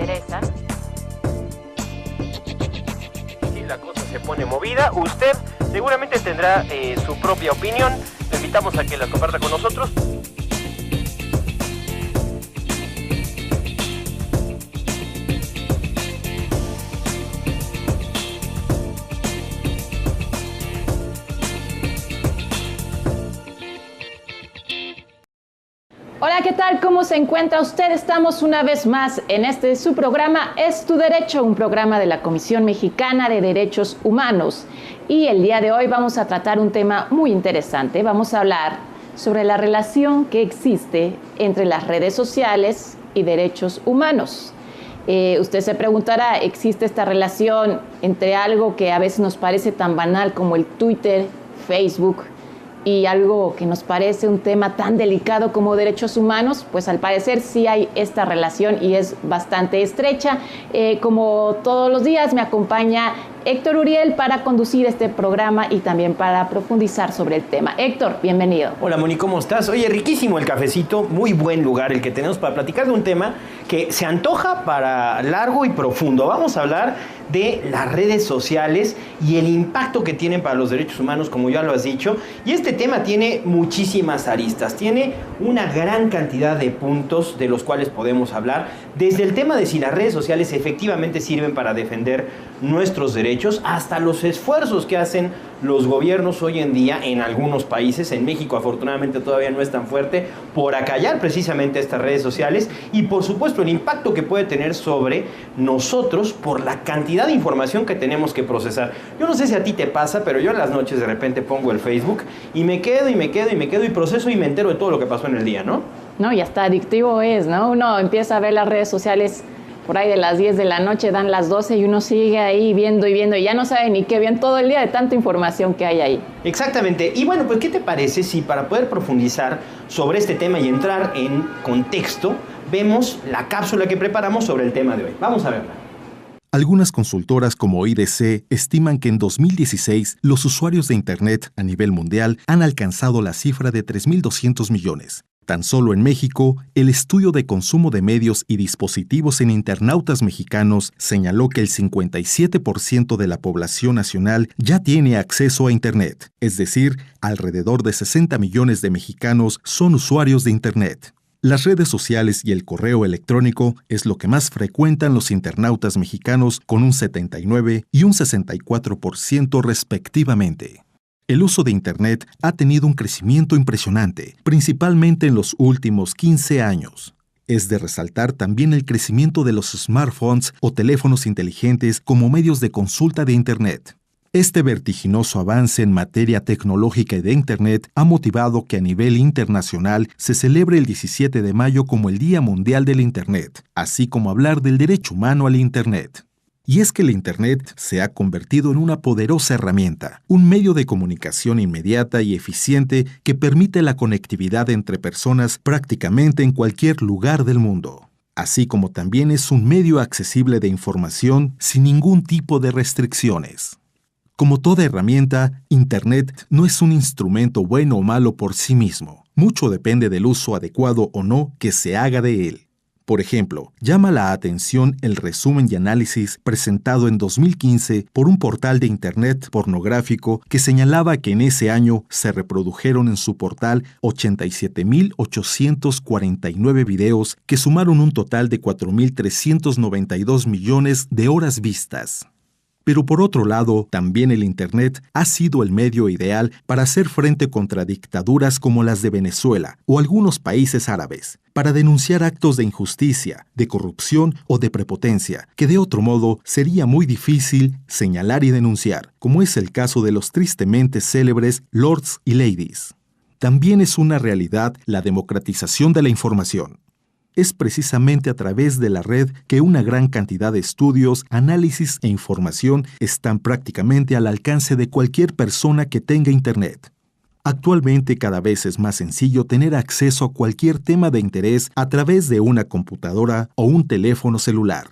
interesan. Si la cosa se pone movida, usted seguramente tendrá su propia opinión. Le invitamos a que la comparta con nosotros. Hola, ¿qué tal? ¿Cómo se encuentra usted? Estamos una vez más en su programa Es tu Derecho, un programa de la Comisión Mexicana de Derechos Humanos. Y el día de hoy vamos a tratar un tema muy interesante. Vamos a hablar sobre la relación que existe entre las redes sociales y derechos humanos. Usted se preguntará, ¿existe esta relación entre algo que a veces nos parece tan banal como el Twitter, Facebook, y algo que nos parece un tema tan delicado como derechos humanos? Pues al parecer sí hay esta relación y es bastante estrecha. Como todos los días me acompaña Héctor Uriel para conducir este programa y también para profundizar sobre el tema. Héctor, bienvenido. Hola Moni, ¿cómo estás? Oye, riquísimo el cafecito, muy buen lugar el que tenemos para platicar de un tema que se antoja para largo y profundo. Vamos a hablar de las redes sociales y el impacto que tienen para los derechos humanos, como ya lo has dicho. Y este tema tiene muchísimas aristas, tiene una gran cantidad de puntos de los cuales podemos hablar, desde el tema de si las redes sociales efectivamente sirven para defender nuestros derechos, hasta los esfuerzos que hacen los gobiernos hoy en día en algunos países. En México afortunadamente todavía no es tan fuerte, por acallar precisamente estas redes sociales, y por supuesto el impacto que puede tener sobre nosotros por la cantidad de información que tenemos que procesar. Yo no sé si a ti te pasa, pero yo en las noches de repente pongo el Facebook y me quedo y proceso y me entero de todo lo que pasó en el día, ¿no? No, y hasta adictivo es, ¿no? Uno empieza a ver las redes sociales por ahí de las 10 de la noche, dan las 12 y uno sigue ahí viendo y ya no sabe ni qué bien todo el día de tanta información que hay ahí. Exactamente. Y bueno, pues ¿qué te parece si para poder profundizar sobre este tema y entrar en contexto, vemos la cápsula que preparamos sobre el tema de hoy? Vamos a verla. Algunas consultoras como IDC estiman que en 2016 los usuarios de Internet a nivel mundial han alcanzado la cifra de 3.200 millones. Tan solo en México, el estudio de consumo de medios y dispositivos en internautas mexicanos señaló que el 57% de la población nacional ya tiene acceso a Internet, es decir, alrededor de 60 millones de mexicanos son usuarios de Internet. Las redes sociales y el correo electrónico es lo que más frecuentan los internautas mexicanos, con un 79 y un 64% respectivamente. El uso de Internet ha tenido un crecimiento impresionante, principalmente en los últimos 15 años. Es de resaltar también el crecimiento de los smartphones o teléfonos inteligentes como medios de consulta de Internet. Este vertiginoso avance en materia tecnológica y de Internet ha motivado que a nivel internacional se celebre el 17 de mayo como el Día Mundial del Internet, así como hablar del derecho humano al Internet. Y es que el Internet se ha convertido en una poderosa herramienta, un medio de comunicación inmediata y eficiente que permite la conectividad entre personas prácticamente en cualquier lugar del mundo, así como también es un medio accesible de información sin ningún tipo de restricciones. Como toda herramienta, Internet no es un instrumento bueno o malo por sí mismo. Mucho depende del uso adecuado o no que se haga de él. Por ejemplo, llama la atención el resumen y análisis presentado en 2015 por un portal de Internet pornográfico que señalaba que en ese año se reprodujeron en su portal 87.849 videos que sumaron un total de 4.392 millones de horas vistas. Pero por otro lado, también el Internet ha sido el medio ideal para hacer frente contra dictaduras como las de Venezuela o algunos países árabes, para denunciar actos de injusticia, de corrupción o de prepotencia, que de otro modo sería muy difícil señalar y denunciar, como es el caso de los tristemente célebres Lords y Ladies. También es una realidad la democratización de la información. Es precisamente a través de la red que una gran cantidad de estudios, análisis e información están prácticamente al alcance de cualquier persona que tenga Internet. Actualmente cada vez es más sencillo tener acceso a cualquier tema de interés a través de una computadora o un teléfono celular.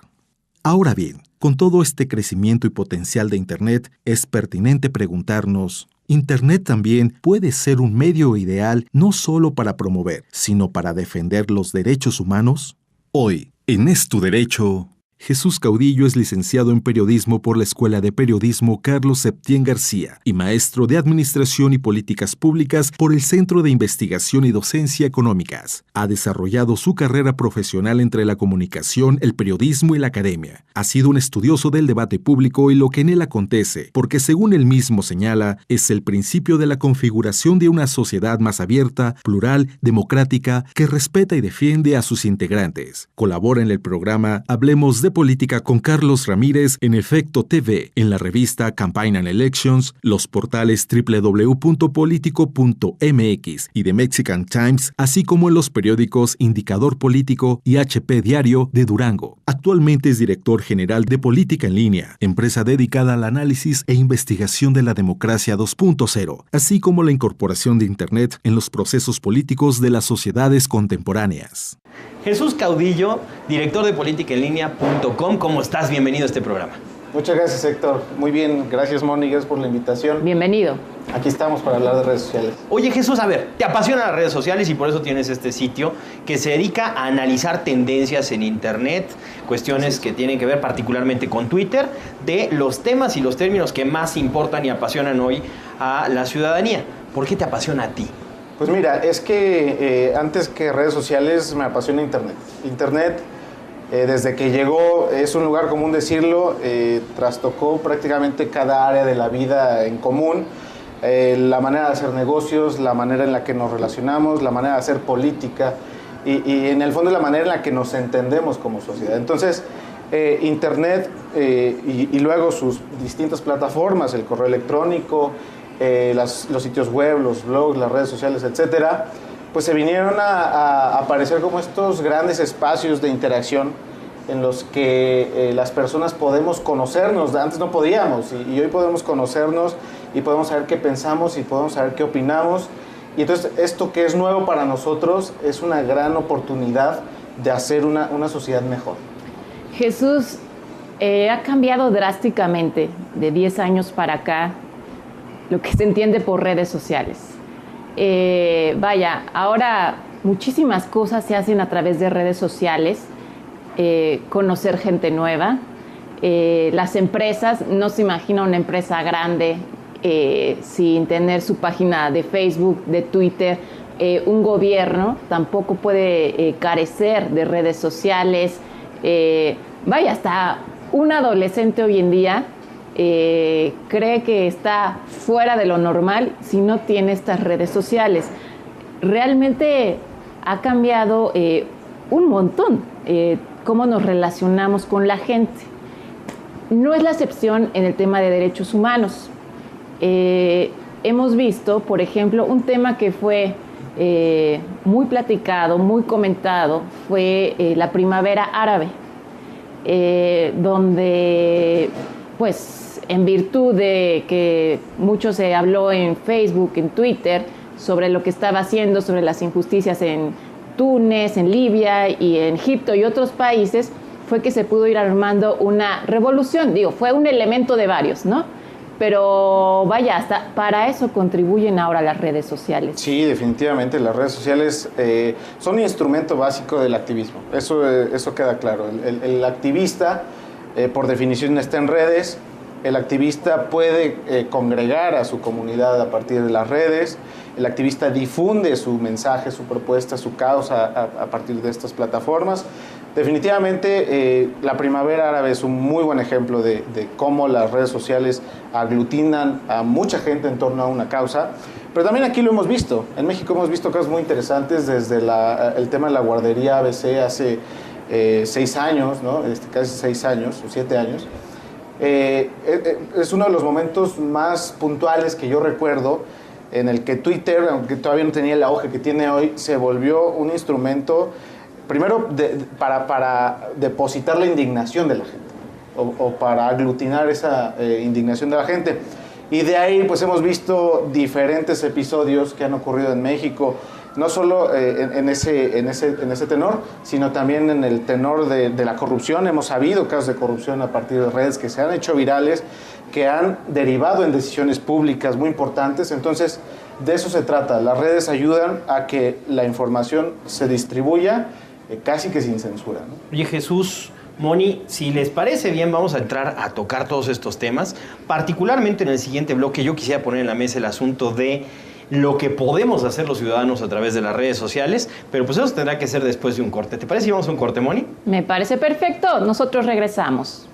Ahora bien, con todo este crecimiento y potencial de Internet, es pertinente preguntarnos, Internet también puede ser un medio ideal no solo para promover, sino para defender los derechos humanos. Hoy, en Es tu Derecho, Jesús Caudillo es licenciado en Periodismo por la Escuela de Periodismo Carlos Septién García y maestro de Administración y Políticas Públicas por el Centro de Investigación y Docencia Económicas. Ha desarrollado su carrera profesional entre la comunicación, el periodismo y la academia. Ha sido un estudioso del debate público y lo que en él acontece, porque según él mismo señala, es el principio de la configuración de una sociedad más abierta, plural, democrática, que respeta y defiende a sus integrantes. Colabora en el programa Hablemos de Política con Carlos Ramírez en Efecto TV, en la revista Campaign and Elections, los portales www.politico.mx y The Mexican Times, así como en los periódicos Indicador Político y HP Diario de Durango. Actualmente es director general de Política en Línea, empresa dedicada al análisis e investigación de la democracia 2.0, así como la incorporación de Internet en los procesos políticos de las sociedades contemporáneas. Jesús Caudillo, director de politicaenlinea.com. ¿Cómo estás? Bienvenido a este programa. Muchas gracias, Héctor. Muy bien, gracias, Moni, gracias por la invitación. Bienvenido. Aquí estamos para hablar de redes sociales. Oye, Jesús, a ver, te apasionan las redes sociales y por eso tienes este sitio que se dedica a analizar tendencias en Internet, cuestiones que tienen que ver particularmente con Twitter, de los temas y los términos que más importan y apasionan hoy a la ciudadanía. ¿Por qué te apasiona a ti? Pues mira, es que antes que redes sociales me apasiona Internet. Internet, desde que llegó, es un lugar común decirlo, trastocó prácticamente cada área de la vida en común. La manera de hacer negocios, la manera en la que nos relacionamos, la manera de hacer política y en el fondo la manera en la que nos entendemos como sociedad. Entonces, Internet y luego sus distintas plataformas, el correo electrónico, los sitios web, los blogs, las redes sociales, etcétera, pues se vinieron a aparecer como estos grandes espacios de interacción en los que las personas podemos conocernos. Antes no podíamos y hoy podemos conocernos y podemos saber qué pensamos y podemos saber qué opinamos. Y entonces esto que es nuevo para nosotros es una gran oportunidad de hacer una sociedad mejor. Jesús, ha cambiado drásticamente de 10 años para acá lo que se entiende por redes sociales. Ahora muchísimas cosas se hacen a través de redes sociales, conocer gente nueva, las empresas, no se imagina una empresa grande sin tener su página de Facebook, de Twitter, un gobierno tampoco puede carecer de redes sociales, hasta un adolescente hoy en día cree que está fuera de lo normal si no tiene estas redes sociales. Realmente ha cambiado un montón cómo nos relacionamos con la gente. No es la excepción en el tema de derechos humanos. Hemos visto, por ejemplo, un tema que fue muy platicado, muy comentado, fue la primavera árabe, donde pues en virtud de que mucho se habló en Facebook, en Twitter, sobre lo que estaba haciendo, sobre las injusticias en Túnez, en Libia y en Egipto y otros países, fue que se pudo ir armando una revolución. Fue un elemento de varios, ¿no? Pero hasta para eso contribuyen ahora las redes sociales. Sí, definitivamente, las redes sociales son un instrumento básico del activismo. Eso queda claro. El activista, por definición, está en redes. El activista puede congregar a su comunidad a partir de las redes. El activista difunde su mensaje, su propuesta, su causa a partir de estas plataformas. Definitivamente, la primavera árabe es un muy buen ejemplo de cómo las redes sociales aglutinan a mucha gente en torno a una causa. Pero también aquí lo hemos visto. En México hemos visto cosas muy interesantes desde el tema de la guardería ABC hace 6 años, ¿no? Casi 6 años o 7 años. Es uno de los momentos más puntuales que yo recuerdo en el que Twitter, aunque todavía no tenía el auge que tiene hoy, se volvió un instrumento, primero, para depositar la indignación de la gente o para aglutinar esa indignación de la gente. Y de ahí pues hemos visto diferentes episodios que han ocurrido en México, no solo en ese tenor, sino también en el tenor de la corrupción. Hemos sabido casos de corrupción a partir de redes que se han hecho virales, que han derivado en decisiones públicas muy importantes. Entonces, de eso se trata. Las redes ayudan a que la información se distribuya casi que sin censura, ¿no? Oye, Jesús, Moni, si les parece bien, vamos a entrar a tocar todos estos temas. Particularmente en el siguiente bloque yo quisiera poner en la mesa el asunto de lo que podemos hacer los ciudadanos a través de las redes sociales, pero pues eso tendrá que ser después de un corte. ¿Te parece si vamos a un corte, Moni? Me parece perfecto. Nosotros regresamos.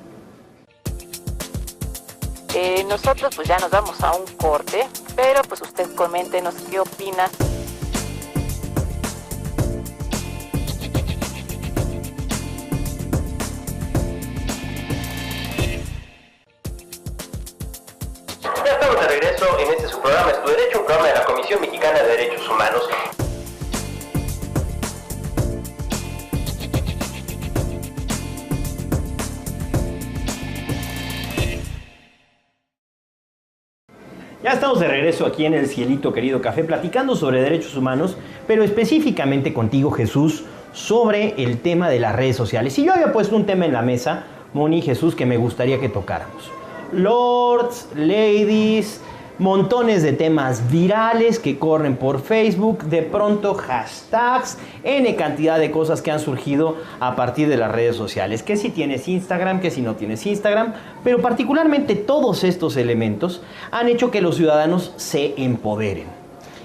Nosotros pues ya nos vamos a un corte, pero pues usted coméntenos qué opina. Ya estamos de regreso en este su programa Es tu Derecho, un programa de la Comisión Mexicana de Derechos Humanos. Ya estamos de regreso aquí en el Cielito Querido Café, platicando sobre derechos humanos, pero específicamente contigo, Jesús, sobre el tema de las redes sociales. Y yo había puesto un tema en la mesa, Moni y Jesús, que me gustaría que tocáramos. Lords, ladies, montones de temas virales que corren por Facebook, de pronto hashtags, N cantidad de cosas que han surgido a partir de las redes sociales. Que si tienes Instagram, que si no tienes Instagram, pero particularmente todos estos elementos han hecho que los ciudadanos se empoderen.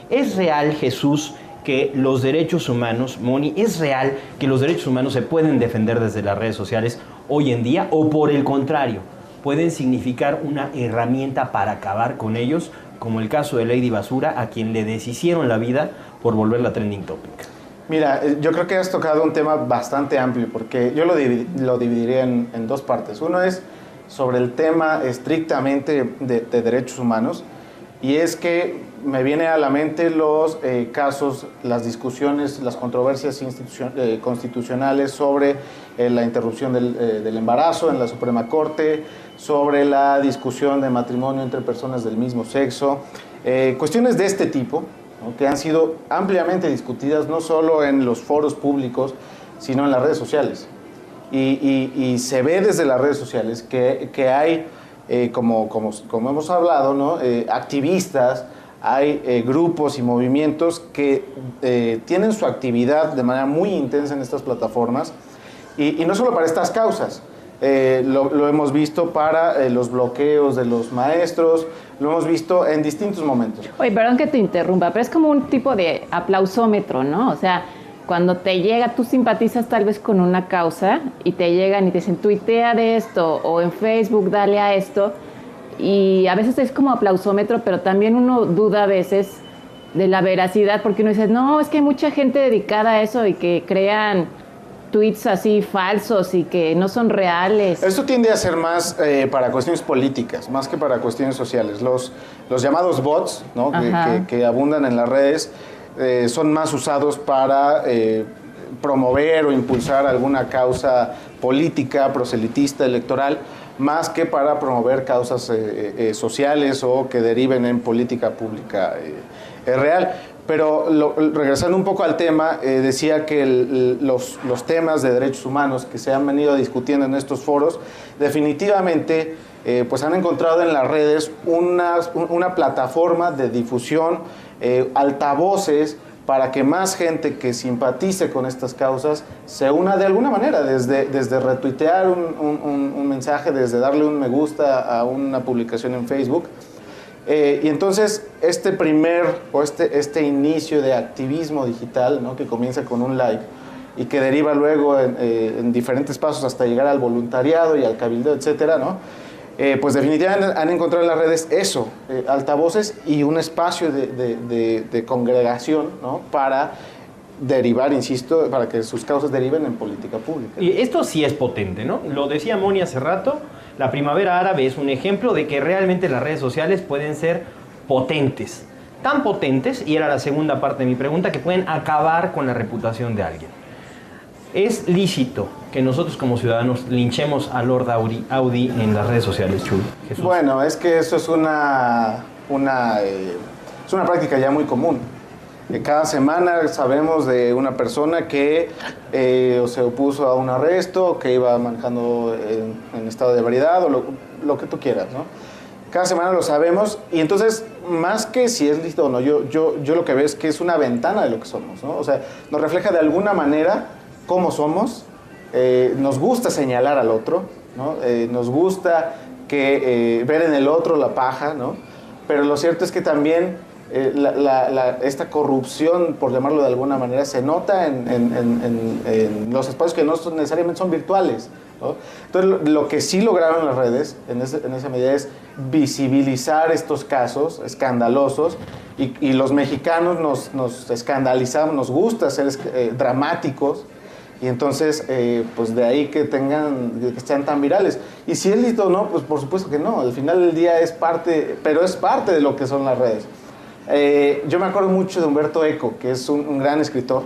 ¿Es real, Jesús, que los derechos humanos, Moni, es real que los derechos humanos se pueden defender desde las redes sociales hoy en día, o por el contrario, pueden significar una herramienta para acabar con ellos, como el caso de Lady Basura, a quien le deshicieron la vida por volverla trending topic? Mira, yo creo que has tocado un tema bastante amplio, porque yo lo dividiría en dos partes. Uno es sobre el tema estrictamente de derechos humanos, y es que me viene a la mente los casos, las discusiones, las controversias constitucionales sobre la interrupción del embarazo en la Suprema Corte, sobre la discusión de matrimonio entre personas del mismo sexo, cuestiones de este tipo, ¿no?, que han sido ampliamente discutidas no solo en los foros públicos, sino en las redes sociales. Y se ve desde las redes sociales que hay, como hemos hablado, ¿no?, activistas, hay grupos y movimientos que tienen su actividad de manera muy intensa en estas plataformas, y no solo para estas causas. Lo hemos visto para los bloqueos de los maestros, lo hemos visto en distintos momentos. Oye, perdón que te interrumpa, pero es como un tipo de aplausómetro, ¿no? O sea, cuando te llega, tú simpatizas tal vez con una causa y te llegan y te dicen, tuitea de esto, o en Facebook dale a esto, y a veces es como aplausómetro, pero también uno duda a veces de la veracidad, porque uno dice, no, es que hay mucha gente dedicada a eso y que crean tweets así falsos y que no son reales. Esto tiende a ser más para cuestiones políticas, más que para cuestiones sociales. Los llamados bots, ¿no?, que abundan en las redes, son más usados para promover o impulsar alguna causa política, proselitista, electoral, más que para promover causas sociales o que deriven en política pública real. Pero regresando un poco al tema, decía que los temas de derechos humanos que se han venido discutiendo en estos foros, definitivamente pues han encontrado en las redes una plataforma de difusión, altavoces, para que más gente que simpatice con estas causas se una de alguna manera, desde retuitear un mensaje, desde darle un me gusta a una publicación en Facebook. Y entonces este inicio de activismo digital, ¿no?, que comienza con un like y que deriva luego en diferentes pasos hasta llegar al voluntariado y al cabildeo, etcétera, ¿no?, pues definitivamente han encontrado en las redes eso, altavoces y un espacio de congregación, ¿no?, para derivar, insisto, para que sus causas deriven en política pública. Y esto sí es potente, ¿no? Lo decía Moni hace rato, la primavera árabe es un ejemplo de que realmente las redes sociales pueden ser potentes. Tan potentes, y era la segunda parte de mi pregunta, que pueden acabar con la reputación de alguien. ¿Es lícito que nosotros como ciudadanos linchemos a Lord Audi en las redes sociales, Chuy? Jesús. Bueno, es que eso es una práctica ya muy común. Cada semana sabemos de una persona que se opuso a un arresto, que iba manejando en estado de ebriedad, o lo que tú quieras, ¿no? Cada semana lo sabemos, y entonces, más que si es lícito o no, yo lo que veo es que es una ventana de lo que somos, ¿no? O sea, nos refleja de alguna manera cómo somos, nos gusta señalar al otro, ¿no? Nos gusta ver en el otro la paja, ¿no? Pero lo cierto es que también esta corrupción, por llamarlo de alguna manera, se nota en los espacios que no necesariamente son virtuales, ¿no? Entonces, lo que sí lograron las redes en esa medida es visibilizar estos casos escandalosos y los mexicanos nos escandalizamos, nos gusta ser dramáticos. Y entonces, pues de ahí que sean tan virales. Y si es lícito o no, pues por supuesto que no. Al final del día es parte de lo que son las redes. Yo me acuerdo mucho de Humberto Eco, que es un gran escritor.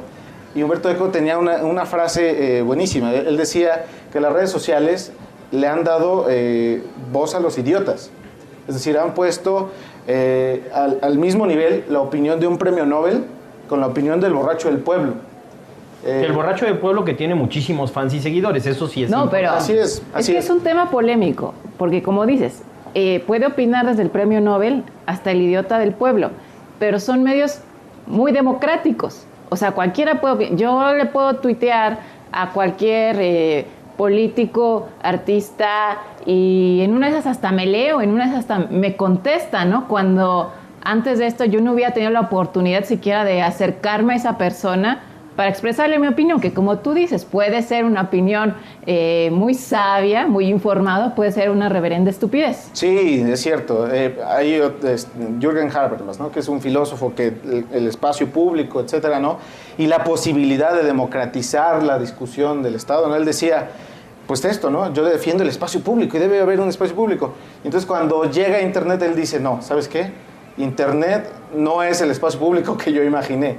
Y Humberto Eco tenía una frase buenísima. Él decía que las redes sociales le han dado voz a los idiotas. Es decir, han puesto al mismo nivel la opinión de un premio Nobel con la opinión del borracho del pueblo. El borracho del pueblo que tiene muchísimos fans y seguidores, eso sí es importante. Pero así es. Es un tema polémico, porque como dices, puede opinar desde el premio Nobel hasta el idiota del pueblo, pero son medios muy democráticos. O sea, cualquiera puede opinar. Yo le puedo tuitear a cualquier político, artista, y en una de esas hasta me leo, en una de esas hasta me contesta, ¿no? Cuando antes de esto yo no hubiera tenido la oportunidad siquiera de acercarme a esa persona para expresarle mi opinión, que como tú dices, puede ser una opinión muy sabia, muy informada, puede ser una reverenda estupidez. Sí, es cierto. Hay Jürgen Habermas, ¿no? Que es un filósofo que el espacio público, etcétera, ¿no? Y la posibilidad de democratizar la discusión del Estado, ¿no? Él decía, pues esto, ¿no? Yo defiendo el espacio público y debe haber un espacio público. Entonces, cuando llega a Internet, él dice, no, ¿sabes qué? Internet no es el espacio público que yo imaginé.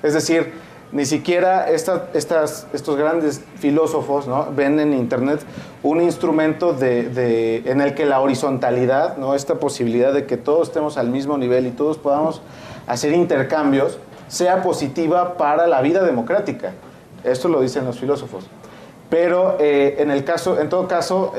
Es decir, ni siquiera estos grandes filósofos, ¿no? Ven en Internet un instrumento en el que la horizontalidad, ¿no? Esta posibilidad de que todos estemos al mismo nivel y todos podamos hacer intercambios, sea positiva para la vida democrática. Esto lo dicen los filósofos. Pero en todo caso,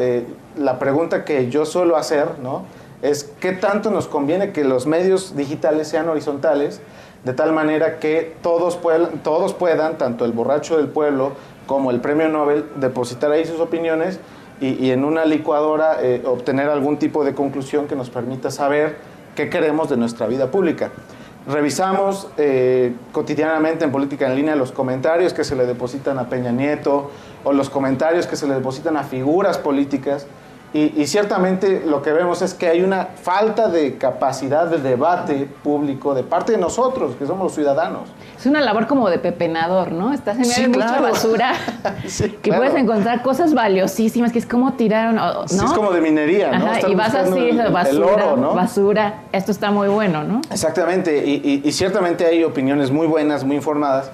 la pregunta que yo suelo hacer, ¿no? Es ¿qué tanto nos conviene que los medios digitales sean horizontales? De tal manera que todos puedan, tanto el borracho del pueblo como el premio Nobel, depositar ahí sus opiniones y en una licuadora obtener algún tipo de conclusión que nos permita saber qué queremos de nuestra vida pública. Revisamos cotidianamente en Política en Línea los comentarios que se le depositan a Peña Nieto o los comentarios que se le depositan a figuras políticas. Y ciertamente lo que vemos es que hay una falta de capacidad de debate público de parte de nosotros, que somos los ciudadanos. Es una labor como de pepenador, ¿no? Estás en medio de mucha basura, sí, que puedes encontrar cosas valiosísimas, que es como tirar, ¿no? Sí, es como de minería, ¿no? Ajá, y vas así, basura, el oro, ¿no? basura. Esto está muy bueno, ¿no? Exactamente, y ciertamente hay opiniones muy buenas, muy informadas,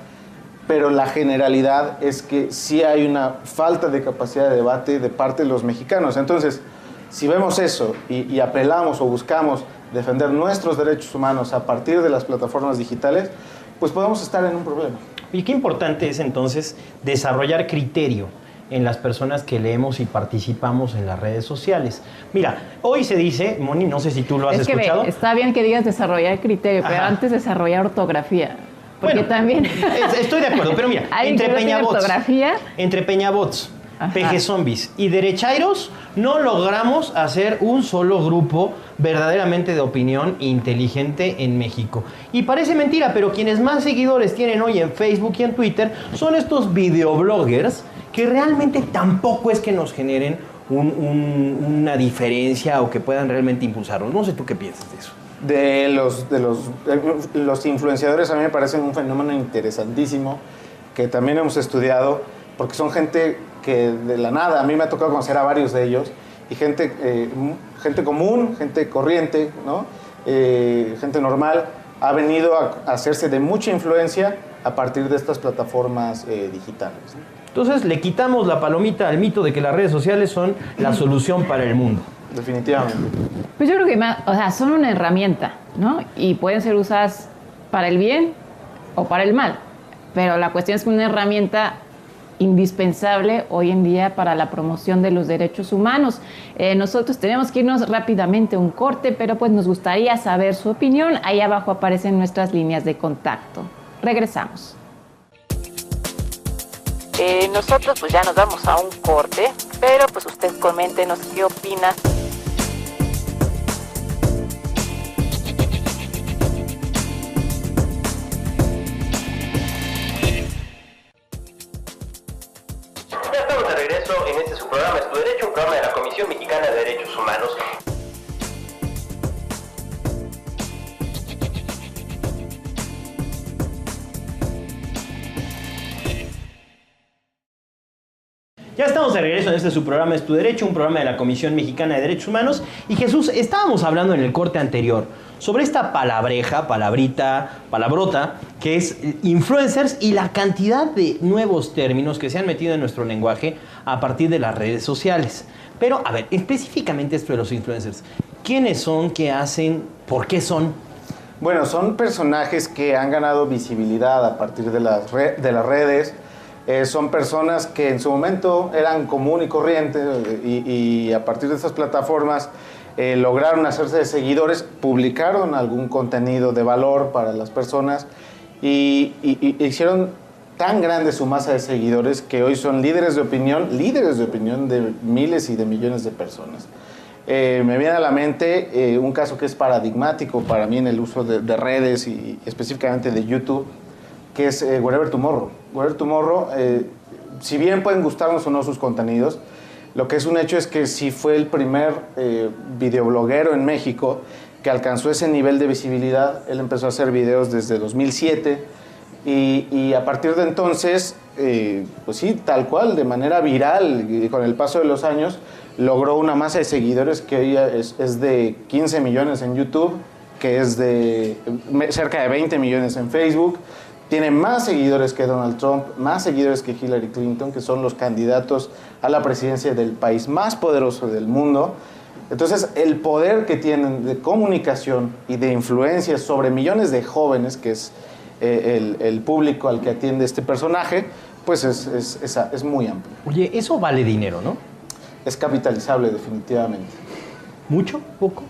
pero la generalidad es que sí hay una falta de capacidad de debate de parte de los mexicanos. Entonces, si vemos eso y apelamos o buscamos defender nuestros derechos humanos a partir de las plataformas digitales, pues podemos estar en un problema. Y qué importante es entonces desarrollar criterio en las personas que leemos y participamos en las redes sociales. Mira, hoy se dice, Moni, no sé si tú lo has escuchado. Está bien que digas desarrollar criterio, pero antes desarrollar ortografía. Porque bueno, también... Estoy de acuerdo, pero mira, entre Peñabots, PG Zombies y derechairos no logramos hacer un solo grupo verdaderamente de opinión inteligente en México. Y parece mentira, pero quienes más seguidores tienen hoy en Facebook y en Twitter son estos videobloggers que realmente tampoco es que nos generen una diferencia o que puedan realmente impulsarnos. No sé tú qué piensas de eso. De los influenciadores a mí me parecen un fenómeno interesantísimo que también hemos estudiado porque son gente que de la nada, a mí me ha tocado conocer a varios de ellos y gente común, gente corriente, ¿no? Gente normal, ha venido a hacerse de mucha influencia a partir de estas plataformas digitales, ¿no? Entonces le quitamos la palomita al mito de que las redes sociales son la solución para el mundo. Definitivamente. Pues yo creo que son una herramienta, ¿no? Y pueden ser usadas para el bien o para el mal. Pero la cuestión es que una herramienta indispensable hoy en día para la promoción de los derechos humanos. Nosotros tenemos que irnos rápidamente a un corte, pero pues nos gustaría saber su opinión. Ahí abajo aparecen nuestras líneas de contacto. Regresamos. Nosotros pues ya nos vamos a un corte, pero pues usted coméntenos qué opina. Ya estamos de regreso en este su programa Es Tu Derecho, un programa de la Comisión Mexicana de Derechos Humanos. Ya estamos de regreso en este su programa Es Tu Derecho, un programa de la Comisión Mexicana de Derechos Humanos. Y Jesús, estábamos hablando en el corte anterior sobre esta palabrota, que es influencers y la cantidad de nuevos términos que se han metido en nuestro lenguaje a partir de las redes sociales. Pero, a ver, específicamente esto de los influencers, ¿quiénes son? ¿Qué hacen? ¿Por qué son? Bueno, son personajes que han ganado visibilidad a partir de las redes. Son personas que en su momento eran común y corriente y a partir de estas plataformas lograron hacerse de seguidores, publicaron algún contenido de valor para las personas y hicieron tan grande su masa de seguidores que hoy son líderes de opinión de miles y de millones de personas. Me viene a la mente un caso que es paradigmático para mí en el uso de redes y específicamente de YouTube, que es Wherever Tomorrow. Wherever Tomorrow, si bien pueden gustarnos o no sus contenidos, lo que es un hecho es que sí fue el primer videobloguero en México que alcanzó ese nivel de visibilidad. Él empezó a hacer videos desde 2007 y a partir de entonces, pues sí, tal cual, de manera viral y con el paso de los años, logró una masa de seguidores que hoy es de 15 millones en YouTube, que es de cerca de 20 millones en Facebook. Tiene más seguidores que Donald Trump, más seguidores que Hillary Clinton, que son los candidatos a la presidencia del país más poderoso del mundo. Entonces, el poder que tienen de comunicación y de influencia sobre millones de jóvenes, que es el público al que atiende este personaje, pues es muy amplio. Oye, eso vale dinero, ¿no? Es capitalizable, definitivamente. ¿Mucho? ¿Poco?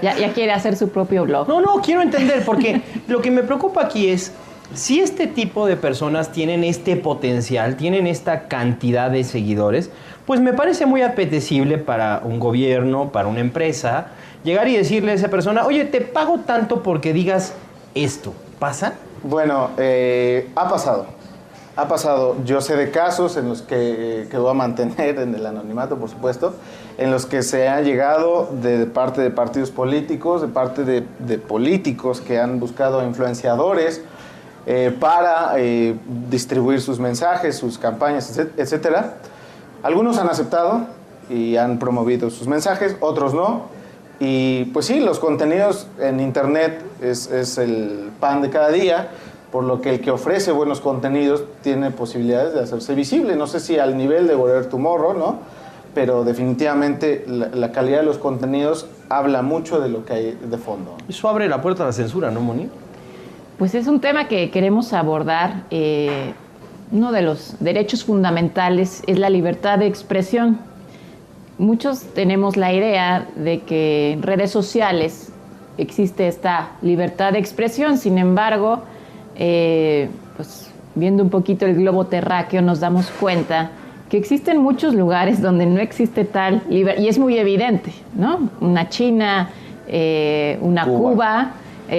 Ya quiere hacer su propio blog. No, quiero entender, porque lo que me preocupa aquí es, si este tipo de personas tienen este potencial, tienen esta cantidad de seguidores, pues me parece muy apetecible para un gobierno, para una empresa, llegar y decirle a esa persona, oye, te pago tanto porque digas esto. ¿Pasa? Bueno, ha pasado. Yo sé de casos en los que voy a mantener en el anonimato, por supuesto, en los que se ha llegado de parte de partidos políticos, de parte de políticos que han buscado influenciadores para distribuir sus mensajes, sus campañas, etcétera. Algunos han aceptado y han promovido sus mensajes, otros no. Y pues sí, los contenidos en internet es el pan de cada día, por lo que el que ofrece buenos contenidos tiene posibilidades de hacerse visible. No sé si al nivel de Wherever Tomorrow, ¿no? Pero definitivamente la calidad de los contenidos habla mucho de lo que hay de fondo. Eso abre la puerta a la censura, ¿no, Moni? Pues es un tema que queremos abordar. Uno de los derechos fundamentales es la libertad de expresión. Muchos tenemos la idea de que en redes sociales existe esta libertad de expresión, sin embargo, pues viendo un poquito el globo terráqueo nos damos cuenta que existen muchos lugares donde no existe tal libertad, y es muy evidente, ¿no? Una China, una Cuba,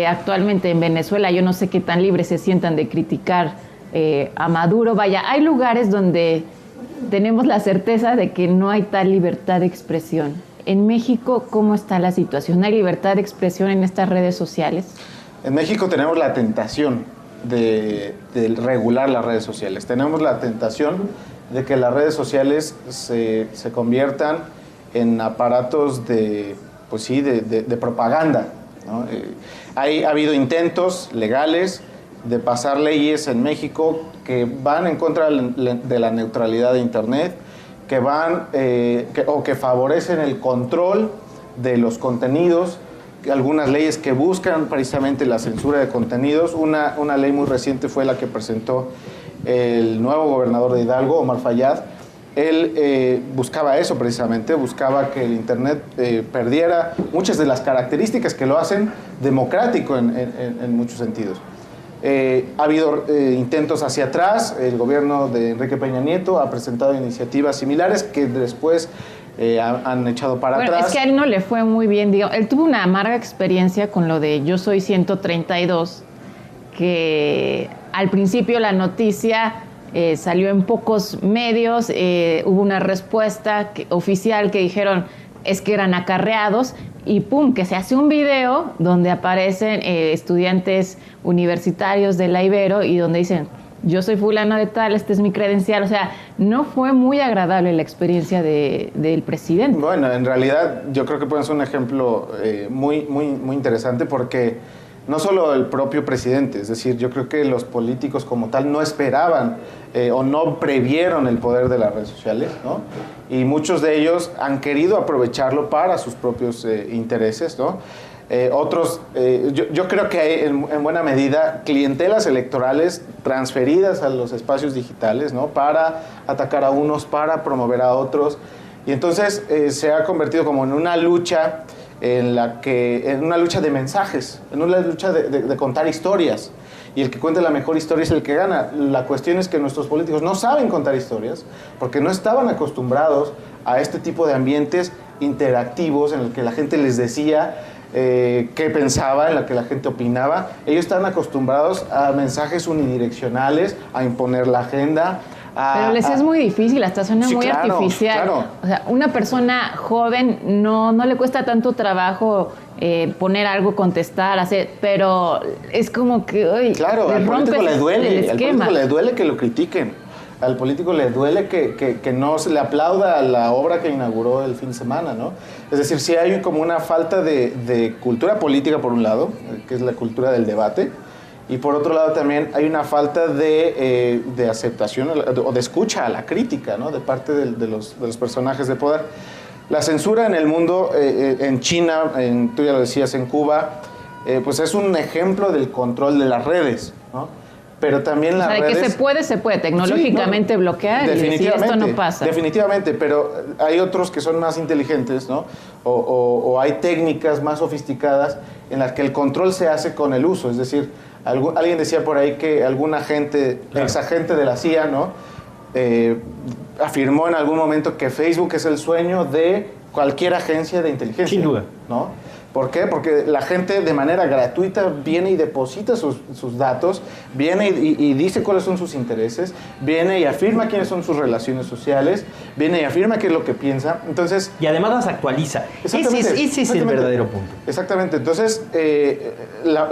actualmente en Venezuela, yo no sé qué tan libres se sientan de criticar a Maduro. Vaya, hay lugares donde tenemos la certeza de que no hay tal libertad de expresión. En México, ¿cómo está la situación? ¿Hay libertad de expresión en estas redes sociales? En México tenemos la tentación de regular las redes sociales. Tenemos la tentación de que las redes sociales se conviertan en aparatos de propaganda, ¿no? Ha habido intentos legales de pasar leyes en México que van en contra de la neutralidad de Internet, que favorecen el control de los contenidos, algunas leyes que buscan precisamente la censura de contenidos. Una ley muy reciente fue la que presentó el nuevo gobernador de Hidalgo, Omar Fayad. Él buscaba eso precisamente, buscaba que el Internet perdiera muchas de las características que lo hacen democrático en muchos sentidos. Ha habido intentos hacia atrás, el gobierno de Enrique Peña Nieto ha presentado iniciativas similares que después han echado para atrás. Es que a él no le fue muy bien, digo, él tuvo una amarga experiencia con lo de Yo Soy 132, que al principio la noticia salió en pocos medios, hubo una respuesta oficial que dijeron es que eran acarreados, y pum, que se hace un video donde aparecen estudiantes universitarios de la Ibero y donde dicen, yo soy fulano de tal, este es mi credencial. O sea, no fue muy agradable la experiencia del presidente. Bueno, en realidad yo creo que puede ser un ejemplo muy interesante, porque no solo el propio presidente, es decir, yo creo que los políticos como tal no esperaban o no previeron el poder de las redes sociales, ¿no? Y muchos de ellos han querido aprovecharlo para sus propios intereses, ¿no? Otros, yo creo que hay en buena medida clientelas electorales transferidas a los espacios digitales, ¿no? Para atacar a unos, para promover a otros. Y entonces se ha convertido como en una lucha en una lucha de mensajes, en una lucha de contar historias. Y el que cuente la mejor historia es el que gana. La cuestión es que nuestros políticos no saben contar historias porque no estaban acostumbrados a este tipo de ambientes interactivos en el que la gente les decía qué pensaba, en la que la gente opinaba. Ellos están acostumbrados a mensajes unidireccionales, a imponer la agenda. Pero les es muy difícil, hasta suena muy artificial. Claro. O sea, una persona joven no le cuesta tanto trabajo poner algo, contestar, hacer, pero es como que claro, al político le duele, al político le duele que lo critiquen, al político le duele que no se le aplauda a la obra que inauguró el fin de semana, ¿no? Es decir, sí hay como una falta de cultura política por un lado, que es la cultura del debate, y por otro lado también hay una falta de aceptación o de escucha a la crítica, ¿no? De parte de los personajes de poder. La censura en el mundo, en China, tú ya lo decías, en Cuba, pues es un ejemplo del control de las redes, ¿no? Pero también las redes... que se puede tecnológicamente bloquear y decir esto no pasa. Definitivamente, pero hay otros que son más inteligentes, ¿no? O hay técnicas más sofisticadas en las que el control se hace con el uso, es decir, alguien decía por ahí que algún agente, exagente de la CIA, ¿no? Afirmó en algún momento que Facebook es el sueño de cualquier agencia de inteligencia. Sin duda. ¿No? ¿Por qué? Porque la gente de manera gratuita viene y deposita sus datos, viene y dice cuáles son sus intereses, viene y afirma quiénes son sus relaciones sociales, viene y afirma qué es lo que piensa. Entonces, y además las actualiza. Ese es el verdadero punto. Exactamente. Entonces,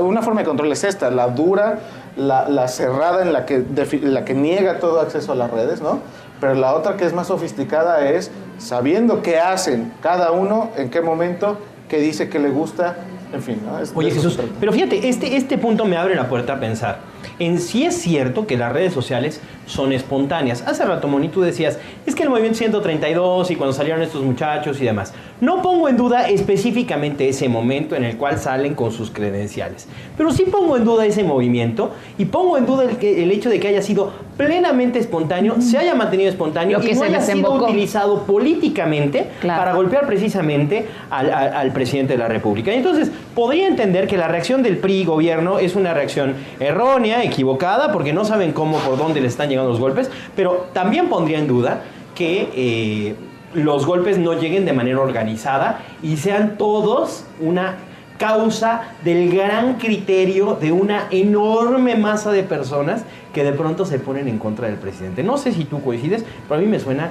una forma de control es esta, la dura, la cerrada, en la que niega todo acceso a las redes, ¿no? Pero la otra, que es más sofisticada, es sabiendo qué hacen cada uno, en qué momento, qué dice que le gusta, en fin, ¿no? Oye, Jesús, pero fíjate, este punto me abre la puerta a pensar. En sí es cierto que las redes sociales son espontáneas. Hace rato, Moni, tú decías, es que el movimiento 132 y cuando salieron estos muchachos y demás. No pongo en duda específicamente ese momento en el cual salen con sus credenciales. Pero sí pongo en duda ese movimiento y pongo en duda el hecho de que haya sido plenamente espontáneo, se haya mantenido espontáneo y no haya sido utilizado políticamente para golpear precisamente al presidente de la República. Y entonces, podría entender que la reacción del PRI gobierno es una reacción errónea, equivocada, porque no saben por dónde les están llegando los golpes, pero también pondría en duda que los golpes no lleguen de manera organizada y sean todos una causa del gran criterio de una enorme masa de personas que de pronto se ponen en contra del presidente. No sé si tú coincides, pero a mí me suena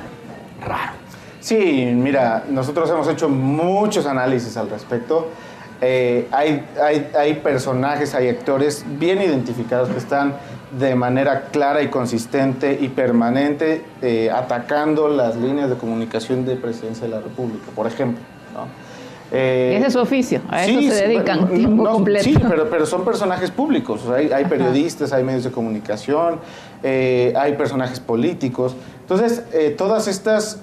raro. Sí, mira, nosotros hemos hecho muchos análisis al respecto. Hay personajes, hay actores bien identificados que están de manera clara y consistente y permanente atacando las líneas de comunicación de Presidencia de la República, por ejemplo, ¿no? Ese es su oficio, a eso se dedican tiempo completo. Sí, pero son personajes públicos, o sea, hay periodistas, hay medios de comunicación, hay personajes políticos. Entonces, todas estas,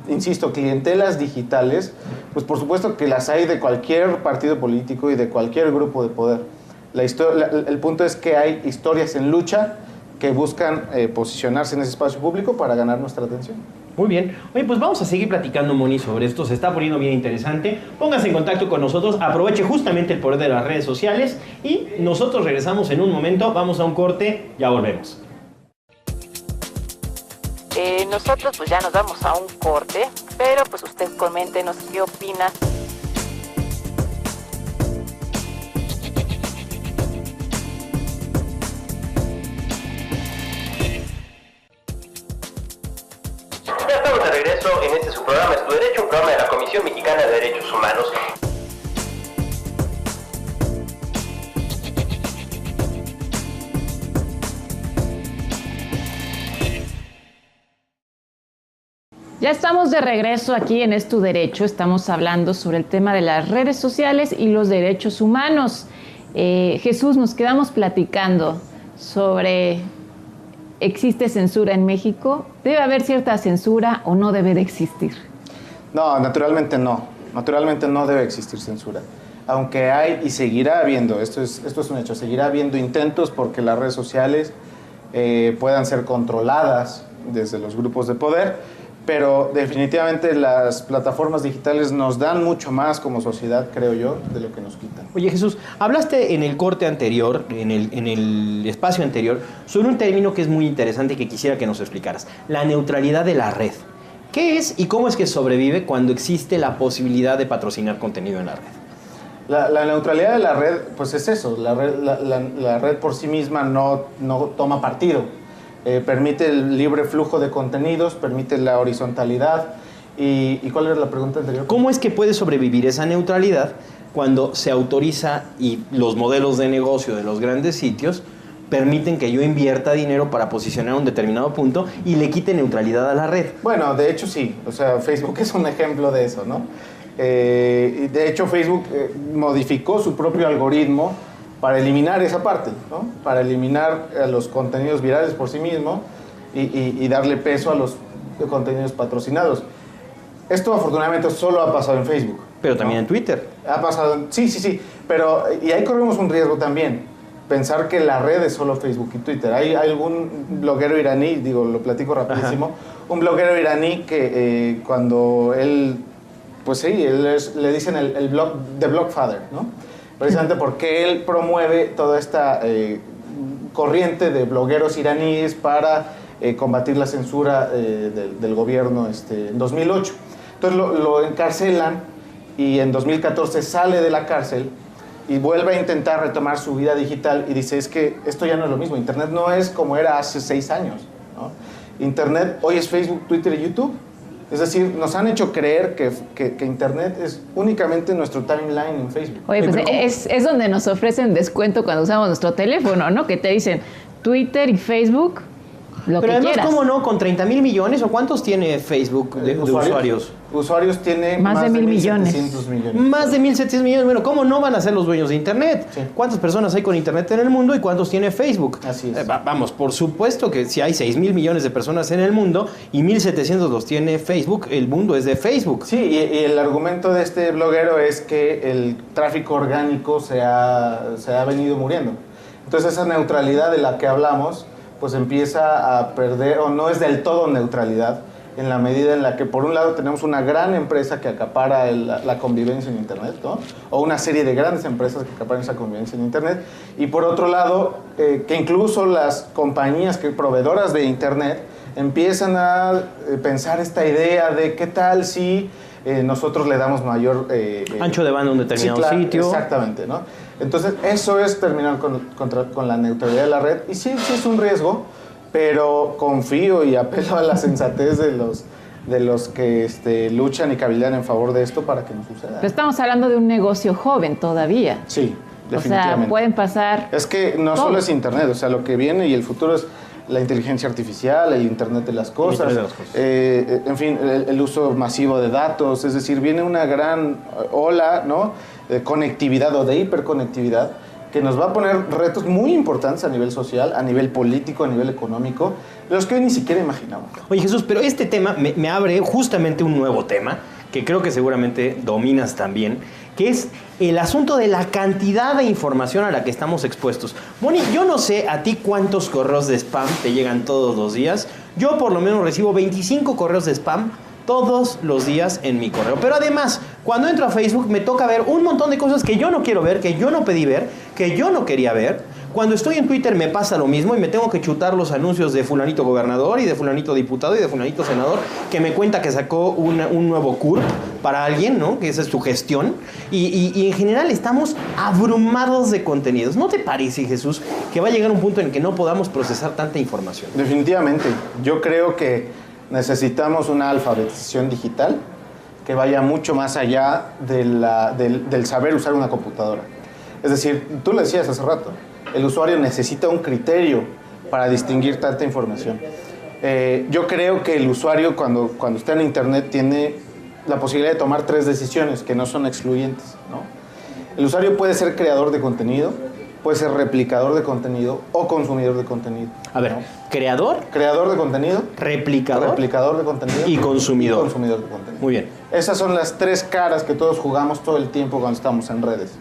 insisto, clientelas digitales, pues por supuesto que las hay de cualquier partido político y de cualquier grupo de poder. El punto es que hay historias en lucha que buscan posicionarse en ese espacio público para ganar nuestra atención. Muy bien. Oye, pues vamos a seguir platicando, Moni, sobre esto. Se está poniendo bien interesante. Póngase en contacto con nosotros. Aproveche justamente el poder de las redes sociales. Y nosotros regresamos en un momento. Vamos a un corte. Ya volvemos. Nosotros pues ya nos vamos a un corte. Pero pues usted coméntenos qué opina. Ya estamos de regreso en este su programa Es tu Derecho, un programa de la Comisión Mexicana de Derechos Humanos. Ya estamos de regreso aquí en Es tu Derecho. Estamos hablando sobre el tema de las redes sociales y los derechos humanos. Jesús, nos quedamos platicando sobre... ¿Existe censura en México? ¿Debe haber cierta censura o no debe de existir? No, naturalmente no. Naturalmente no debe existir censura. Aunque hay y seguirá habiendo, esto es un hecho, seguirá habiendo intentos porque las redes sociales puedan ser controladas desde los grupos de poder, pero definitivamente las plataformas digitales nos dan mucho más como sociedad, creo yo, de lo que nos quitan. Oye, Jesús, hablaste en el corte anterior, en el espacio anterior, sobre un término que es muy interesante y que quisiera que nos explicaras. La neutralidad de la red. ¿Qué es y cómo es que sobrevive cuando existe la posibilidad de patrocinar contenido en la red? La neutralidad de la red, pues es eso. La red por sí misma no toma partido. Permite el libre flujo de contenidos, permite la horizontalidad. ¿Y cuál era la pregunta anterior? ¿Cómo es que puede sobrevivir esa neutralidad cuando se autoriza y los modelos de negocio de los grandes sitios permiten que yo invierta dinero para posicionar un determinado punto y le quite neutralidad a la red? Bueno, de hecho sí. O sea, Facebook es un ejemplo de eso, ¿no? De hecho, Facebook modificó su propio algoritmo para eliminar esa parte, ¿no? Para eliminar los contenidos virales por sí mismo y darle peso a los contenidos patrocinados. Esto afortunadamente solo ha pasado en Facebook. Pero también, ¿no?, en Twitter. Ha pasado, sí, pero y ahí corremos un riesgo también, pensar que la red es solo Facebook y Twitter. Hay algún bloguero iraní, lo platico rapidísimo, un bloguero iraní que cuando él, pues sí, le dicen el blog, The Blogfather, ¿no? Precisamente porque él promueve toda esta corriente de blogueros iraníes para combatir la censura del gobierno en 2008. Entonces lo encarcelan y en 2014 sale de la cárcel y vuelve a intentar retomar su vida digital y dice, es que esto ya no es lo mismo, Internet no es como era hace 6 años, ¿no? Internet hoy es Facebook, Twitter y YouTube. Es decir, nos han hecho creer que Internet es únicamente nuestro timeline en Facebook. Oye, pues es donde nos ofrecen descuento cuando usamos nuestro teléfono, ¿no? Que te dicen Twitter y Facebook, lo pero que además, quieras. ¿cómo no? Con 30,000 millones, ¿o cuántos tiene Facebook de usuarios? Usuarios tiene más de 1,700 millones. Más de 1,700 millones. Bueno, ¿cómo no van a ser los dueños de Internet? Sí. ¿Cuántas personas hay con Internet en el mundo y cuántos tiene Facebook? Así es. Vamos, por supuesto que si hay 6,000 millones de personas en el mundo y 1,700 los tiene Facebook, el mundo es de Facebook. Sí, y el argumento de este bloguero es que el tráfico orgánico se ha venido muriendo. Entonces esa neutralidad de la que hablamos, pues empieza a perder, o no es del todo neutralidad, en la medida en la que por un lado tenemos una gran empresa que acapara la convivencia en Internet, ¿no? O una serie de grandes empresas que acaparan esa convivencia en Internet, y por otro lado, que incluso las compañías proveedoras de Internet empiezan a pensar esta idea de qué tal si nosotros le damos mayor... ancho de banda a un determinado sitio. Exactamente, ¿no? Entonces, eso es terminar con la neutralidad de la red, y sí es un riesgo, pero confío y apelo a la sensatez de los que luchan y cabildean en favor de esto para que no suceda. Pero estamos hablando de un negocio joven todavía. Sí, definitivamente. O sea, pueden pasar... Es que no solo es Internet, o sea, lo que viene y el futuro es la inteligencia artificial, el Internet de las cosas, en fin, el uso masivo de datos, es decir, viene una gran ola, ¿no?, de conectividad o de hiperconectividad que nos va a poner retos muy importantes a nivel social, a nivel político, a nivel económico, de los que hoy ni siquiera imaginamos. Oye, Jesús, pero este tema me abre justamente un nuevo tema que creo que seguramente dominas también, que es el asunto de la cantidad de información a la que estamos expuestos. Moni, yo no sé a ti cuántos correos de spam te llegan todos los días. Yo por lo menos recibo 25 correos de spam todos los días en mi correo. Pero además, cuando entro a Facebook me toca ver un montón de cosas que yo no quiero ver, que yo no pedí ver, que yo no quería ver. Cuando estoy en Twitter me pasa lo mismo y me tengo que chutar los anuncios de fulanito gobernador y de fulanito diputado y de fulanito senador que me cuenta que sacó un nuevo CURP para alguien, ¿no? Que esa es su gestión. Y en general estamos abrumados de contenidos. ¿No te parece, Jesús, que va a llegar un punto en que no podamos procesar tanta información? Definitivamente. Yo creo que necesitamos una alfabetización digital que vaya mucho más allá del saber usar una computadora. Es decir, tú lo decías hace rato, el usuario necesita un criterio para distinguir tanta información. Yo creo que el usuario cuando está en Internet tiene la posibilidad de tomar 3 decisiones que no son excluyentes, ¿no? El usuario puede ser creador de contenido, puede ser replicador de contenido o consumidor de contenido. A ver, ¿no? Creador de contenido, replicador de contenido y consumidor de contenido. Muy bien. Esas son las 3 caras que todos jugamos todo el tiempo cuando estamos en redes.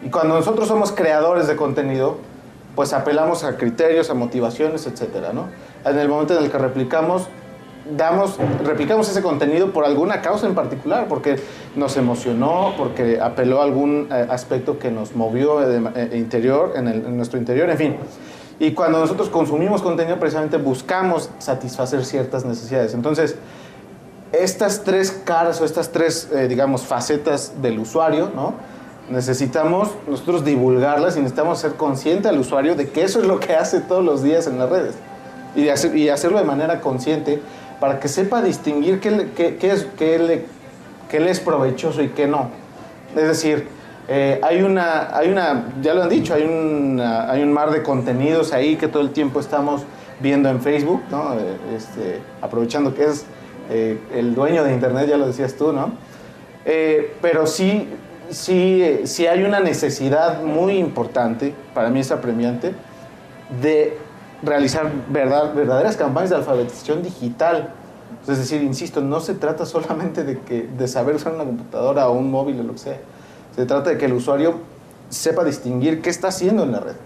Y cuando nosotros somos creadores de contenido, pues apelamos a criterios, a motivaciones, etcétera, ¿no? En el momento en el que replicamos ese contenido por alguna causa en particular, porque nos emocionó, porque apeló a algún aspecto que nos movió en nuestro interior, en fin. Y cuando nosotros consumimos contenido, precisamente buscamos satisfacer ciertas necesidades. Entonces, estas 3 caras o estas 3, digamos, facetas del usuario, ¿no? Necesitamos nosotros divulgarlas y necesitamos ser consciente al usuario de que eso es lo que hace todos los días en las redes. Y hacerlo de manera consciente para que sepa distinguir qué le es provechoso y qué no. Es decir, ya lo han dicho, hay un mar de contenidos ahí que todo el tiempo estamos viendo en Facebook, ¿no? Aprovechando que es el dueño de Internet, ya lo decías tú, ¿no? Pero sí hay una necesidad muy importante, para mí es apremiante, de realizar verdaderas campañas de alfabetización digital. Es decir, insisto, no se trata solamente de saber usar una computadora o un móvil o lo que sea. Se trata de que el usuario sepa distinguir qué está haciendo en la red,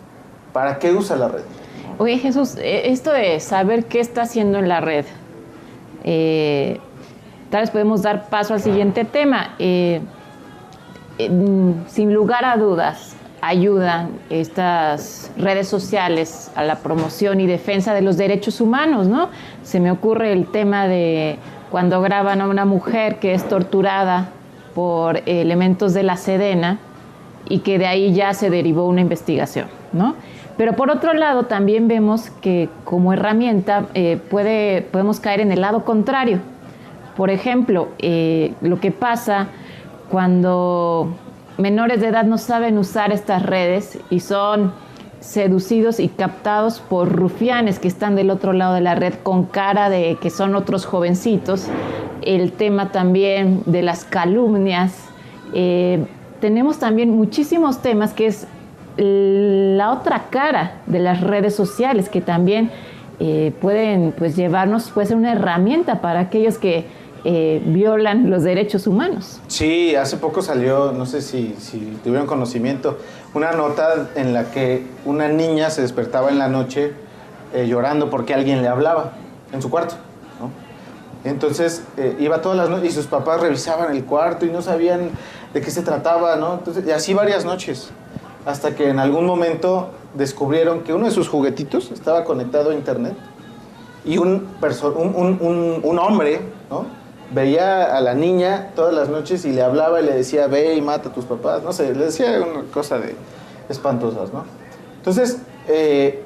para qué usa la red. Oye, Jesús, esto de saber qué está haciendo en la red, tal vez podemos dar paso al siguiente tema. Sin lugar a dudas, ayudan estas redes sociales a la promoción y defensa de los derechos humanos, ¿no? Se me ocurre el tema de cuando graban a una mujer que es torturada por elementos de la Sedena y que de ahí ya se derivó una investigación, ¿no? Pero por otro lado también vemos que como herramienta podemos caer en el lado contrario. Por ejemplo, lo que pasa cuando menores de edad no saben usar estas redes y son seducidos y captados por rufianes que están del otro lado de la red con cara de que son otros jovencitos. El tema también de las calumnias. Tenemos también muchísimos temas que es la otra cara de las redes sociales que también pueden pues llevarnos, puede ser una herramienta para aquellos que violan los derechos humanos. Sí, hace poco salió, no sé si tuvieron conocimiento, una nota en la que una niña se despertaba en la noche llorando porque alguien le hablaba en su cuarto, ¿no? Entonces iba todas las noches y sus papás revisaban el cuarto y no sabían de qué se trataba, ¿no? Entonces, y así varias noches, hasta que en algún momento descubrieron que uno de sus juguetitos estaba conectado a internet y un hombre, ¿no?, veía a la niña todas las noches y le hablaba y le decía, ve y mata a tus papás, no sé, le decía una cosa de espantosas, ¿no? Entonces,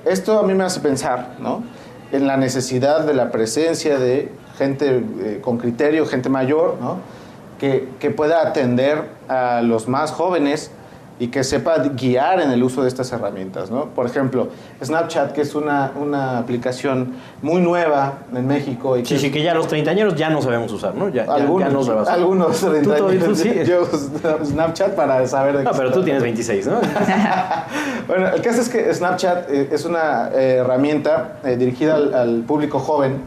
esto a mí me hace pensar, ¿no?, en la necesidad de la presencia de gente con criterio, gente mayor, ¿no?, que pueda atender a los más jóvenes y que sepa guiar en el uso de estas herramientas, ¿no? Por ejemplo, Snapchat, que es una aplicación muy nueva en México. Y que sí, que ya los treintañeros ya no sabemos usar, ¿no? Algunos treintañeros. Sí. Yo uso Snapchat para saber de qué. No, pero tú tienes 26, ¿no? Bueno, el caso es que Snapchat es una herramienta dirigida al público joven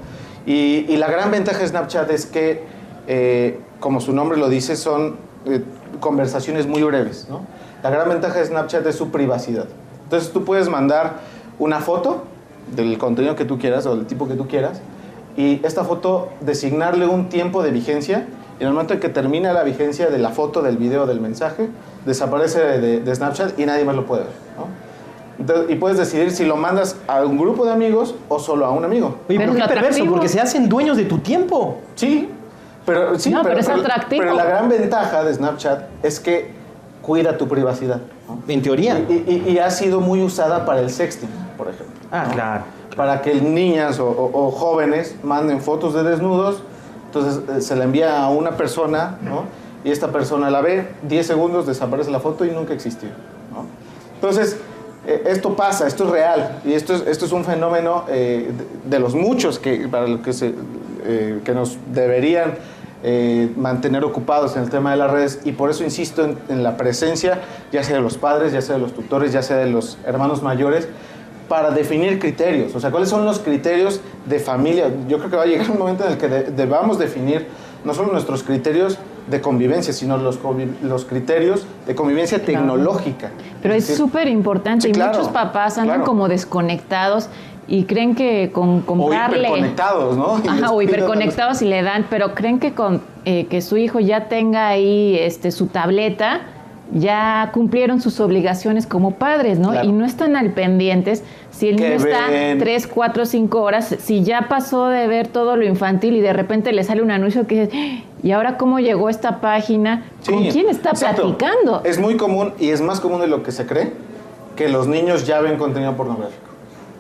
y la gran ventaja de Snapchat es que, como su nombre lo dice, son conversaciones muy breves, ¿no? La gran ventaja de Snapchat es su privacidad. Entonces tú puedes mandar una foto del contenido que tú quieras o del tipo que tú quieras, y esta foto designarle un tiempo de vigencia, y en el momento en que termina la vigencia de la foto, del video, del mensaje, desaparece de Snapchat y nadie más lo puede ver, ¿no? Entonces, y puedes decidir si lo mandas a un grupo de amigos o solo a un amigo. Oye, pero qué perverso, porque se hacen dueños de tu tiempo. Sí, pero es atractivo. Pero la gran ventaja de Snapchat es que cuida tu privacidad, ¿no? En teoría. Y ha sido muy usada para el sexting, por ejemplo. Ah, ¿no? claro. Para que niñas o jóvenes manden fotos de desnudos, entonces se la envía a una persona, ¿no? Y esta persona la ve, 10 segundos, desaparece la foto y nunca existió, ¿no? Entonces, esto pasa, esto es real, y esto es un fenómeno de los muchos que nos deberían mantener ocupados en el tema de las redes, y por eso insisto en la presencia, ya sea de los padres, ya sea de los tutores, ya sea de los hermanos mayores, para definir criterios. O sea, ¿cuáles son los criterios de familia? Yo creo que va a llegar un momento en el que debamos definir no solo nuestros criterios de convivencia, sino los criterios de convivencia tecnológica. Pero es súper importante, sí, y claro, muchos papás andan como desconectados y creen que con comprarle... O hiperconectados, ¿no? Ajá, o hiperconectados y le dan, pero creen que con que su hijo ya tenga ahí su tableta, ya cumplieron sus obligaciones como padres, ¿no? Claro. Y no están al pendientes si el niño está 3, 4, 5 horas, si ya pasó de ver todo lo infantil y de repente le sale un anuncio que dice, ¿y ahora cómo llegó esta página? Sí, ¿con quién está platicando? Es muy común, y es más común de lo que se cree, que los niños ya ven contenido pornográfico.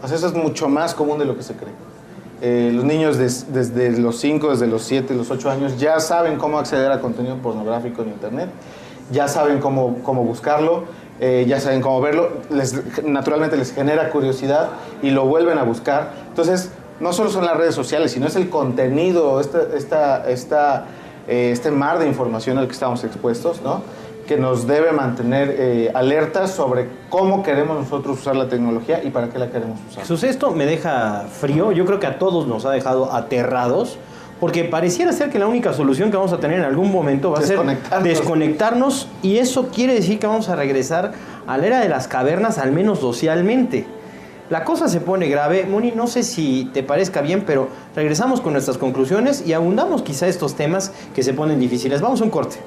O sea, eso es mucho más común de lo que se cree. Los niños desde los 5, desde los 7, los 8 años ya saben cómo acceder a contenido pornográfico en internet, ya saben cómo buscarlo, ya saben cómo verlo, naturalmente les genera curiosidad y lo vuelven a buscar. Entonces, no solo son las redes sociales, sino es el contenido, este mar de información al que estamos expuestos, ¿no? Que nos debe mantener alertas sobre cómo queremos nosotros usar la tecnología y para qué la queremos usar. Jesús, esto me deja frío, yo creo que a todos nos ha dejado aterrados, porque pareciera ser que la única solución que vamos a tener en algún momento va a ser desconectarnos, y eso quiere decir que vamos a regresar a la era de las cavernas, al menos socialmente. La cosa se pone grave. Moni, no sé si te parezca bien, pero regresamos con nuestras conclusiones y abundamos quizá estos temas que se ponen difíciles. Vamos a un corte.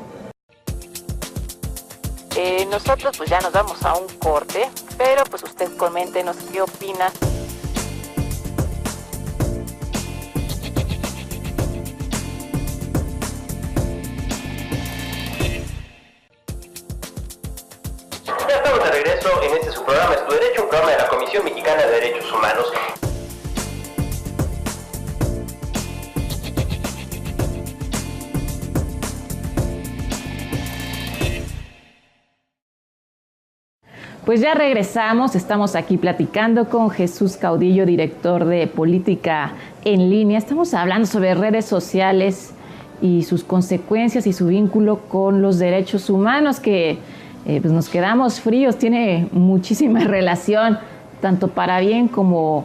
Nosotros pues ya nos vamos a un corte, pero pues usted coméntenos qué opina. Ya estamos de regreso en este su programa Es tu Derecho, un programa de la Comisión Mexicana de Derechos Humanos. Pues ya regresamos, estamos aquí platicando con Jesús Caudillo, director de Política en Línea. Estamos hablando sobre redes sociales y sus consecuencias y su vínculo con los derechos humanos, que pues nos quedamos fríos, tiene muchísima relación, tanto para bien como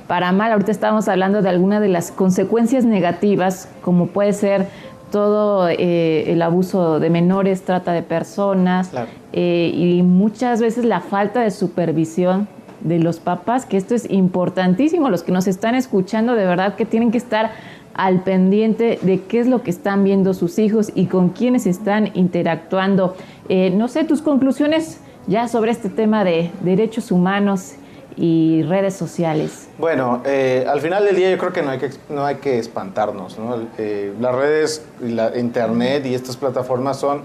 para mal. Ahorita estábamos hablando de algunas de las consecuencias negativas, como puede ser todo el abuso de menores, trata de personas, claro. Y muchas veces la falta de supervisión de los papás, que esto es importantísimo. Los que nos están escuchando, de verdad que tienen que estar al pendiente de qué es lo que están viendo sus hijos y con quiénes están interactuando. No sé, tus conclusiones ya sobre este tema de derechos humanos y redes sociales. Bueno, al final del día yo creo que no hay que espantarnos, ¿no? Las redes, la internet y estas plataformas son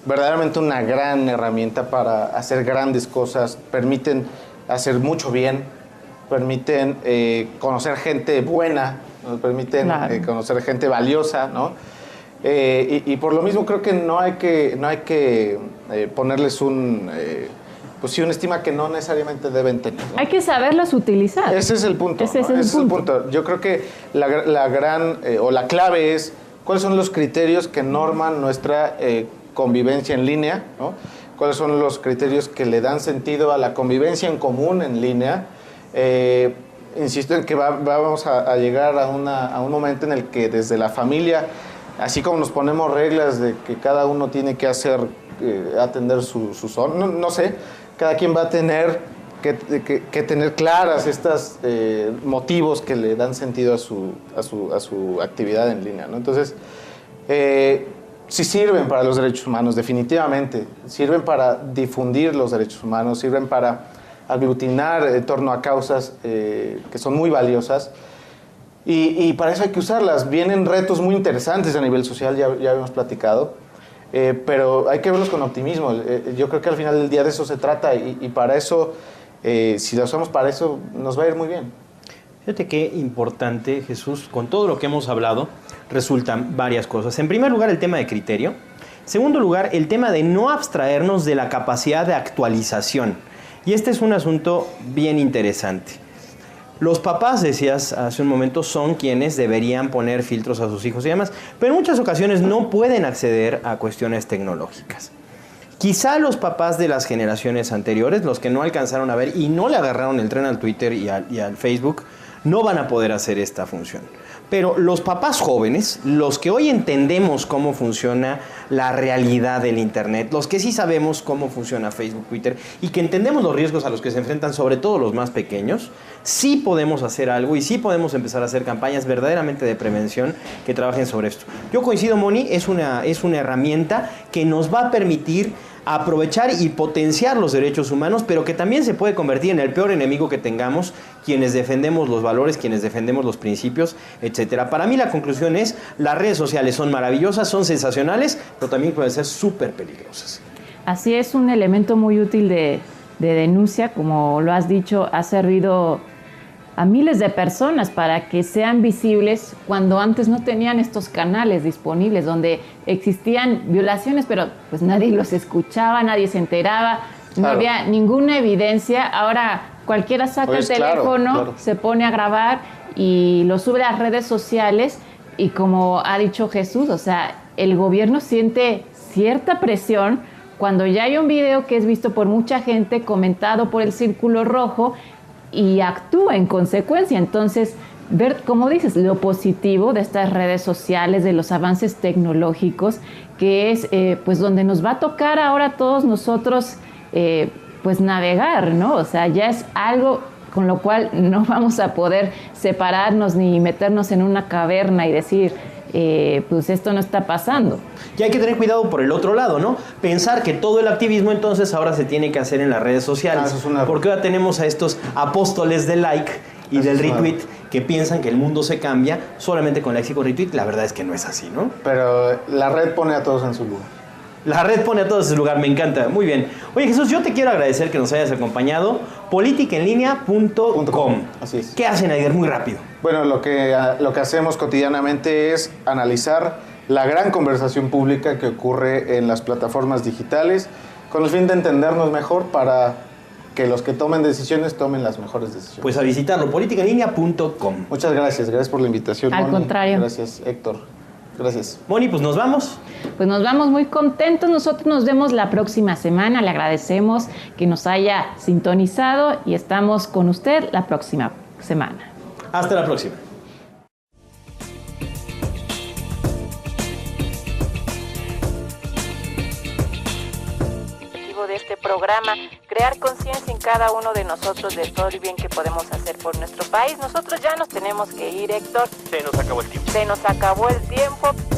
verdaderamente una gran herramienta para hacer grandes cosas, permiten hacer mucho bien, permiten conocer gente buena, nos permiten claro. Conocer gente valiosa, ¿no? Y por lo mismo creo que no hay que ponerles pues sí, una estima que no necesariamente deben tener, ¿no? Hay que saberlas utilizar. Ese es el punto. Ese es el punto. Yo creo que la gran o la clave es cuáles son los criterios que norman nuestra convivencia en línea, ¿no? Cuáles son los criterios que le dan sentido a la convivencia en común en línea. Insisto en que vamos a llegar a un momento en el que desde la familia, así como nos ponemos reglas de que cada uno tiene que atender su zona, no sé, cada quien va a tener que tener claras estos motivos que le dan sentido a su actividad en línea, ¿no? Entonces, sí sirven para los derechos humanos, definitivamente. Sirven para difundir los derechos humanos, sirven para aglutinar en torno a causas que son muy valiosas. Y para eso hay que usarlas. Vienen retos muy interesantes a nivel social, ya hemos platicado, pero hay que verlos con optimismo. Yo creo que al final del día de eso se trata y para eso, si lo usamos para eso, nos va a ir muy bien. Fíjate qué importante, Jesús, con todo lo que hemos hablado, resultan varias cosas. En primer lugar, el tema de criterio. En segundo lugar, el tema de no abstraernos de la capacidad de actualización. Y este es un asunto bien interesante. Los papás, decías hace un momento, son quienes deberían poner filtros a sus hijos y demás, pero en muchas ocasiones no pueden acceder a cuestiones tecnológicas. Quizá los papás de las generaciones anteriores, los que no alcanzaron a ver y no le agarraron el tren al Twitter y al Facebook, no van a poder hacer esta función. Pero los papás jóvenes, los que hoy entendemos cómo funciona la realidad del Internet, los que sí sabemos cómo funciona Facebook, Twitter y que entendemos los riesgos a los que se enfrentan, sobre todo los más pequeños, sí podemos hacer algo y sí podemos empezar a hacer campañas verdaderamente de prevención que trabajen sobre esto. Yo coincido, Moni, es una herramienta que nos va a permitir aprovechar y potenciar los derechos humanos, pero que también se puede convertir en el peor enemigo que tengamos quienes defendemos los valores, quienes defendemos los principios, etcétera. Para mí la conclusión es, las redes sociales son maravillosas, son sensacionales, pero también pueden ser súper peligrosas. Así es, un elemento muy útil de denuncia, como lo has dicho, ha servido a miles de personas para que sean visibles cuando antes no tenían estos canales disponibles, donde existían violaciones, pero pues nadie los escuchaba, nadie se enteraba, no había ninguna evidencia. Ahora cualquiera saca el teléfono, se pone a grabar y lo sube a las redes sociales y como ha dicho Jesús, o sea, el gobierno siente cierta presión cuando ya hay un video que es visto por mucha gente, comentado por el Círculo Rojo, y actúa en consecuencia. Entonces, ver, como dices, lo positivo de estas redes sociales, de los avances tecnológicos, que es pues donde nos va a tocar ahora a todos nosotros pues navegar, ¿no? O sea, ya es algo con lo cual no vamos a poder separarnos ni meternos en una caverna y decir, pues esto no está pasando. Y hay que tener cuidado por el otro lado, ¿no? Pensar que todo el activismo entonces ahora se tiene que hacer en las redes sociales. Porque ahora tenemos a estos apóstoles del like y del retweet que piensan que el mundo se cambia solamente con likes y con retweet. La verdad es que no es así, ¿no? Pero la red pone a todos en su lugar. La red pone a todos en su lugar, me encanta. Muy bien. Oye, Jesús, yo te quiero agradecer que nos hayas acompañado. politicaenlinea.com. Así es. ¿Qué hacen, Aider? Muy rápido. Bueno, lo que hacemos cotidianamente es analizar la gran conversación pública que ocurre en las plataformas digitales con el fin de entendernos mejor para que los que tomen decisiones tomen las mejores decisiones. Pues a visitarlo, politicaenlinea.com. Muchas gracias por la invitación. Al Moni. contrario. Gracias, Héctor. Gracias. Moni, pues nos vamos. Pues nos vamos muy contentos. Nosotros nos vemos la próxima semana. Le agradecemos que nos haya sintonizado y estamos con usted la próxima semana. Hasta la próxima. De este programa, crear conciencia en cada uno de nosotros de todo el bien que podemos hacer por nuestro país. Nosotros ya nos tenemos que ir, Héctor. Se nos acabó el tiempo. Se nos acabó el tiempo.